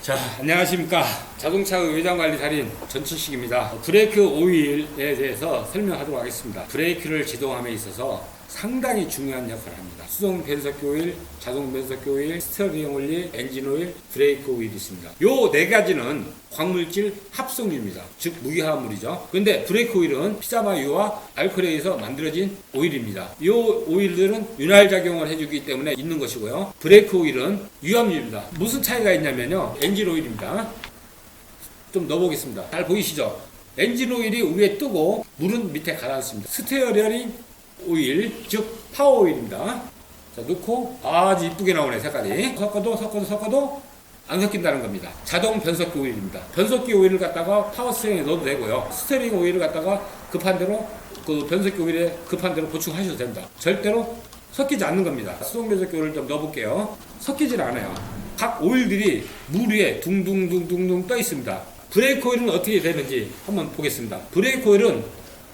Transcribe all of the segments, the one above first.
자, 안녕하십니까. 자동차 외장관리 달인 전춘식입니다. 브레이크 오일에 대해서 설명하도록 하겠습니다. 브레이크를 제동함에 있어서 상당히 중요한 역할을 합니다. 수동 변속기 오일, 자동 변속기 오일, 스티어링 오일, 엔진 오일, 브레이크 오일이 있습니다. 요 네 가지는 광물질 합성유입니다. 즉 무기화합물이죠. 근데 브레이크 오일은 피자마유와 알코올에 의해서 만들어진 오일입니다. 이 오일들은 윤활작용을 해주기 때문에 있는 것이고요. 브레이크 오일은 유압유입니다. 무슨 차이가 있냐면요. 엔진 오일입니다. 좀 넣어보겠습니다. 잘 보이시죠? 엔진 오일이 위에 뜨고 물은 밑에 가라앉습니다. 스티어링 오일, 즉 파워 오일입니다. 자, 넣고 아주 이쁘게 나오네. 색깔이 섞어도 안 섞인다는 겁니다. 자동 변속기 오일입니다. 변속기 오일을 갖다가 파워 스티어링에 넣어도 되고요. 스티어링 오일을 갖다가 급한 대로 그 변속기 오일에 급한 대로 보충하셔도 됩니다. 절대로 섞이지 않는 겁니다. 수동 변속기 오일을 좀 넣어볼게요. 섞이질 않아요. 각 오일들이 물 위에 둥둥둥둥둥 떠 있습니다. 브레이크 오일은 어떻게 되는지 한번 보겠습니다. 브레이크 오일은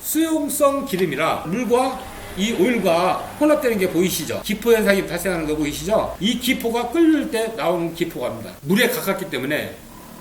수용성 기름이라 물과 이 오일과 혼합되는 게 보이시죠? 기포 현상이 발생하는 거 보이시죠? 이 기포가 끓을 때 나오는 기포가입니다. 물에 가깝기 때문에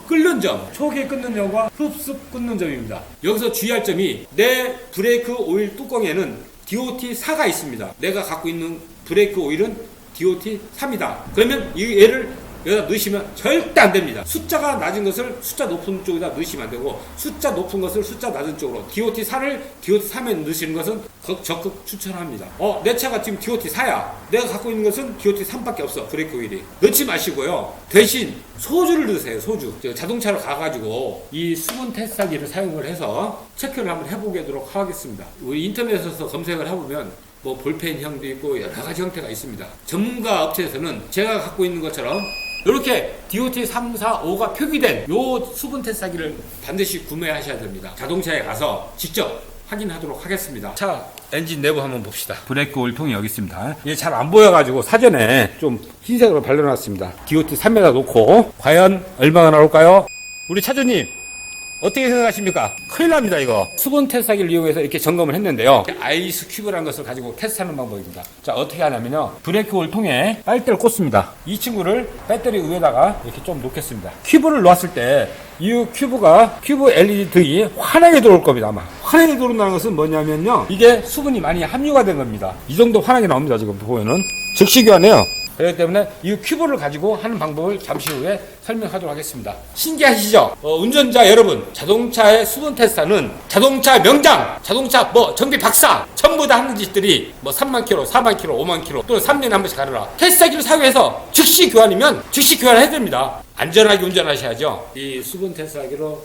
끓는 점, 초기에 끓는 점과 흡습 끓는 점입니다. 여기서 주의할 점이 내 브레이크 오일 뚜껑에는 DOT4가 있습니다. 내가 갖고 있는 브레이크 오일은 DOT3이다. 그러면 이 얘를 여기다 넣으시면 절대 안 됩니다. 숫자가 낮은 것을 숫자 높은 쪽에다 넣으시면 안 되고, 숫자 높은 것을 숫자 낮은 쪽으로, DOT4를 DOT3에 넣으시는 것은 적극 추천합니다. 내 차가 지금 DOT4야. 내가 갖고 있는 것은 DOT3밖에 없어. 브레이크 오일이. 넣지 마시고요. 대신 소주를 넣으세요. 소주. 자동차로 가가지고 이 수분 테스트기를 사용을 해서 체크를 한번 해보도록 하겠습니다. 우리 인터넷에서 검색을 해보면 뭐 볼펜형도 있고 여러 가지 형태가 있습니다. 전문가 업체에서는 제가 갖고 있는 것처럼 이렇게 DOT 3, 4, 5가 표기된 요 수분 테스트기를 반드시 구매하셔야 됩니다. 자동차에 가서 직접 확인하도록 하겠습니다. 차 엔진 내부 한번 봅시다. 브레이크 오일 통이 여기 있습니다. 이게 잘 안 보여가지고 사전에 좀 흰색으로 발라놨습니다. DOT 3에다 놓고 과연 얼마가 나올까요? 우리 차주님 어떻게 생각하십니까? 큰일 납니다, 이거. 수분 테스트기를 이용해서 이렇게 점검을 했는데요. 아이스 큐브라는 것을 가지고 테스트하는 방법입니다. 자, 어떻게 하냐면요. 브레이크 오일 통에 빨대를 꽂습니다. 이 친구를 배터리 위에다가 이렇게 좀 놓겠습니다. 큐브를 놓았을 때, 이 큐브 LED 등이 환하게 들어올 겁니다, 아마. 환하게 들어온다는 것은 뭐냐면요. 이게 수분이 많이 함유가 된 겁니다. 이 정도 환하게 나옵니다, 지금 보면은. 즉시 교환해요. 그렇기 때문에 이 큐브를 가지고 하는 방법을 잠시 후에 설명하도록 하겠습니다. 신기하시죠? 운전자 여러분, 자동차의 수분 테스터는 자동차 명장, 자동차 정비 박사 전부 다 하는 짓들이 3만 킬로, 4만 킬로, 5만 킬로 또는 3년에 한 번씩 가르라. 테스터기를 사용해서 즉시 교환이면 즉시 교환을 해야 됩니다. 안전하게 운전하셔야죠. 이 수분 테스터기로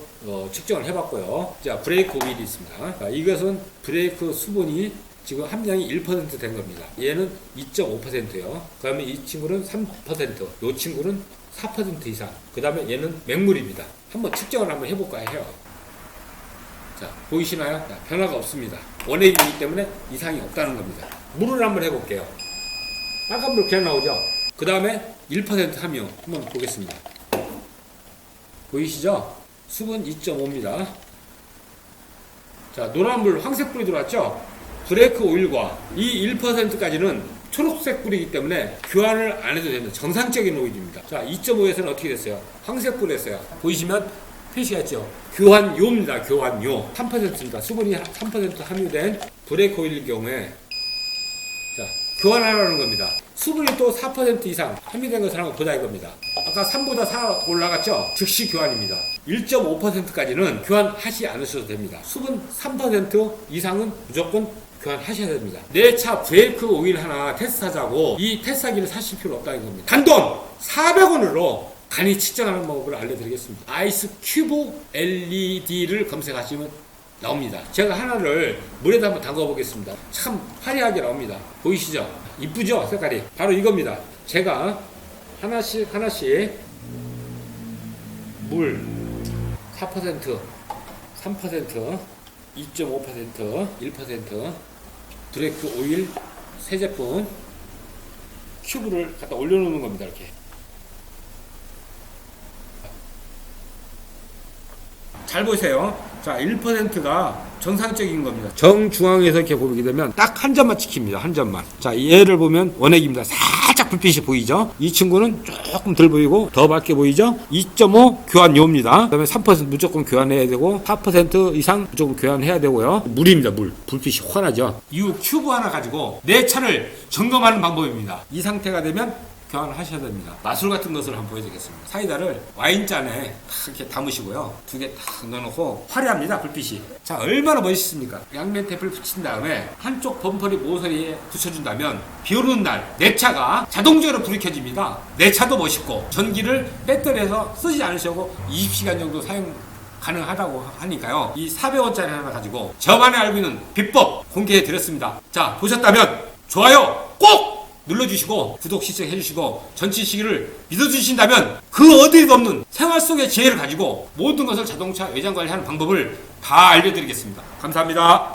측정을 해봤고요. 자, 브레이크 오일이 있습니다. 자, 이것은 브레이크 수분이 지금 함량이 1% 된 겁니다. 얘는 2.5%예요. 그 다음에 이 친구는 3%, 이 친구는 4% 이상. 그 다음에 얘는 맹물입니다. 한번 측정을 한번 해볼까 해요. 자, 보이시나요? 자, 변화가 없습니다. 원액이기 때문에 이상이 없다는 겁니다. 물을 한번 해볼게요. 빨간 불 그냥 나오죠? 그 다음에 1% 함유 한번 보겠습니다. 보이시죠? 수분 2.5입니다. 자, 노란불, 황색불이 들어왔죠? 브레이크 오일과 이 1%까지는 초록색 불이기 때문에 교환을 안 해도 됩니다. 정상적인 오일입니다. 자, 2.5에서는 어떻게 됐어요? 황색 불이었어요. 보이시면 표시가 있죠? 교환요입니다. 교환요. 3%입니다. 수분이 3% 함유된 브레이크 오일일 경우에 자, 교환하라는 겁니다. 수분이 또 4% 이상 함유된 것을 한번 보자 이겁니다. 아까 3보다 4 올라갔죠? 즉시 교환입니다. 1.5%까지는 교환하지 않으셔도 됩니다. 수분 3% 이상은 무조건 교환하셔야 됩니다. 내 차 브레이크 오일 하나 테스트하자고 이 테스트기를 사실 필요 없다는 겁니다. 단돈 400원으로 간이 측정하는 방법을 알려드리겠습니다. 아이스 큐브 LED를 검색하시면 나옵니다. 제가 하나를 물에다 한번 담가 보겠습니다. 참 화려하게 나옵니다. 보이시죠? 이쁘죠? 색깔이. 바로 이겁니다. 제가 하나씩 물 4%, 3%, 2.5%, 1%, 브레이크 오일 세 제품 큐브를 갖다 올려놓는 겁니다. 이렇게. 잘 보세요. 자, 1%가 정상적인 겁니다. 정중앙에서 이렇게 보게 되면 딱 한 점만 찍힙니다. 한 점만. 자, 얘를 보면 원액입니다. 살짝 불빛이 보이죠? 이 친구는 조금 덜 보이고 더 밝게 보이죠? 2.5 교환료입니다. 그다음에 3% 무조건 교환해야 되고 4% 이상 무조건 교환해야 되고요. 물입니다. 물. 불빛이 환하죠. 이 큐브 하나 가지고 내 차를 점검하는 방법입니다. 이 상태가 되면 교환을 하셔야 됩니다. 마술 같은 것을 한번 보여드리겠습니다. 사이다를 와인잔에 탁 이렇게 담으시고요. 두 개 탁 넣어놓고 화려합니다. 불빛이. 자, 얼마나 멋있습니까? 양면 테이프를 붙인 다음에 한쪽 범퍼리 모서리에 붙여준다면 비 오는 날 내 차가 자동적으로 불이 켜집니다. 내 차도 멋있고 전기를 배터리에서 쓰지 않으셔도 20시간 정도 사용 가능하다고 하니까요. 이 400원짜리 하나 가지고 저만이 알고 있는 비법 공개해 드렸습니다. 자, 보셨다면 좋아요 꼭 눌러주시고 구독 시청해주시고 전치시기를 믿어주신다면 그 어디에도 없는 생활 속의 지혜를 가지고 모든 것을 자동차 외장 관리하는 방법을 다 알려드리겠습니다. 감사합니다.